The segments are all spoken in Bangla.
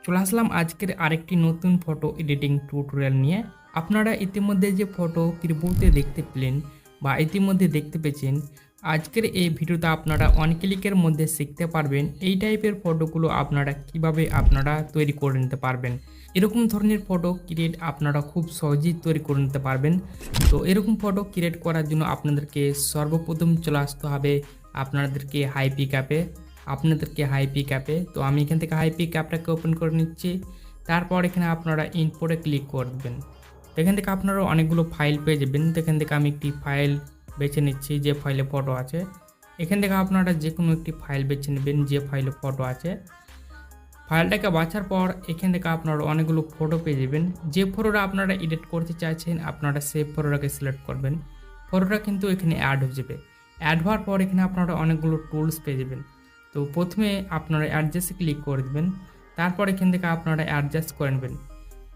চলে আসলাম আজকের আরেকটি নতুন ফটো এডিটিং টিউটোরিয়াল নিয়ে। আপনারা ইতিমধ্যে যে ফটো প্রিভিউতে দেখতে পেলেন বা ইতিমধ্যে দেখতে পেয়েছেন, আজকের এই ভিডিওতে আপনারা অন ক্লিকের মধ্যে শিখতে পারবেন এই টাইপের ফটোগুলো আপনারা কিভাবে তৈরি করে নিতে পারবেন। এরকম ধরনের ফটো ক্রিয়েট আপনারা খুব সহজেই তৈরি করে নিতে পারবেন। তো এরকম ফটো ক্রিয়েট করার জন্য আপনাদেরকে সর্বপ্রথম চলে আসতে হবে আপনাদেরকে হাইপিক অ্যাপে। তো আমি এখান থেকে হাইপিক অ্যাপটাকে ওপেন করে নিচ্ছি। তারপর এখানে আপনারা ইম্পোর্টে ক্লিক করে দেবেন। তো এখান থেকে আপনারা অনেকগুলো ফাইল পেয়ে যাবেন। তো এখান থেকে আমি একটি ফাইল বেছে নিচ্ছি যে ফাইলে ফটো আছে। এখান থেকে আপনারা যে কোনো একটি ফাইল বেছে নেবেন যে ফাইলে ফটো আছে। ফাইলটাকে বাছার পর এখান থেকে আপনারা অনেকগুলো ফটো পেয়ে যাবেন। যে ফটোটা আপনারা এডিট করতে চাইছেন আপনারা সেই ফটোটাকে সিলেক্ট করবেন। ফটোটা কিন্তু এখানে অ্যাড হয়ে যাবে। অ্যাড হওয়ার পর এখানে আপনারা অনেকগুলো টুলস পেয়ে যাবেন। তো প্রথমে আপনারা অ্যাডজাস্টে ক্লিক করে দেবেন। তারপর এখান থেকে আপনারা অ্যাডজাস্ট করে নেবেন।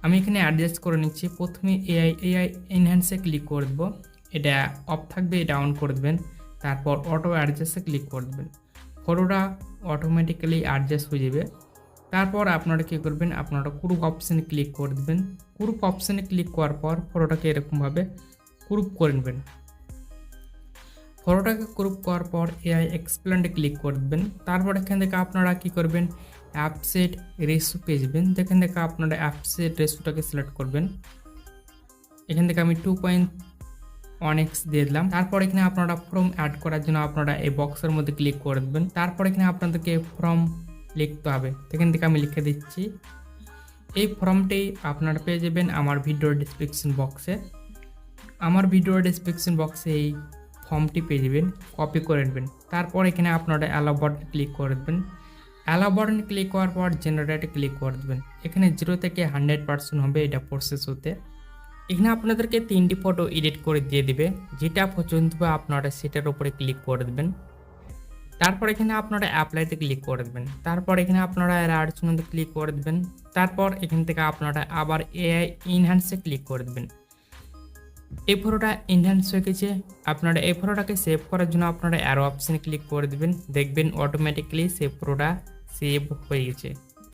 আমি এখানে অ্যাডজাস্ট করে নিচ্ছি। প্রথমে এআই এনহ্যান্সে ক্লিক করে দেবো। এটা অফ থাকবে, এটা অন করে দেবেন। তারপর অটো অ্যাডজাস্টে ক্লিক করে দেবেন। ফটোটা অটোমেটিক্যালি অ্যাডজাস্ট হয়ে যাবে। তারপর আপনারা কী করবেন, আপনারা গ্রুপ অপশানে ক্লিক করে দেবেন। গ্রুপ অপশানে ক্লিক করার পর ফটোটাকে এরকমভাবে গ্রুপ করে নেবেন। ফটোটাকে গ্রুপ করার পর এআই এক্সপ্লেন্ডে ক্লিক করে দেবেন। তারপর এখান থেকে আপনারা কী করবেন, অ্যাপসেট রেশিও পেয়ে যাবেন। এখান থেকে আপনারা অ্যাপসেট রেশিওটাকে সিলেক্ট করবেন। এখান থেকে আমি 2.1x দিয়ে দিলাম। তারপর এখানে আপনারা ফর্ম অ্যাড করার জন্য আপনারা এই বক্সের মধ্যে ক্লিক করে দেবেন। তারপর এখানে আপনাদেরকে ফর্ম লিখতে হবে। এখান থেকে আমি লিখে দিচ্ছি। এই ফর্মটি আপনারা পেয়ে যাবেন আমার ভিডিওর ডিসক্রিপশন বক্সে। এই ফর্মটি পেয়ে যাবেন, কপি করে নেবেন। তারপর এখানে আপনারা অ্যালাউ বাটন ক্লিক করে দেবেন। অ্যালাউ বাটন ক্লিক করার পর জেনারেটে ক্লিক করে দেবেন। এখানে 0 থেকে 100% হবে এটা প্রসেস হতে। এখানে আপনাদেরকে 3টি ফটো এডিট করে দিয়ে দিবে। যেটা পছন্দ হবে আপনারা সেটার উপরে ক্লিক করে দেবেন। তারপর এখানে আপনারা অ্যাপ্লাইতে ক্লিক করে দেবেন। তারপর এখানে আপনারা অ্যাডসে ক্লিক করে দেবেন। তারপর এখান থেকে আপনারা আবার এআই এনহ্যান্সে ক্লিক করে দেবেন। এই ফটোটা এনহ্যান্স হয়ে গেছে। আপনারা এই ফটোটাকে সেভ করার জন্য আপনারা অ্যারো অপশানে ক্লিক করে দেবেন। দেখবেন অটোমেটিক্যালি সেই ফটোটা সেভ হয়ে গেছে।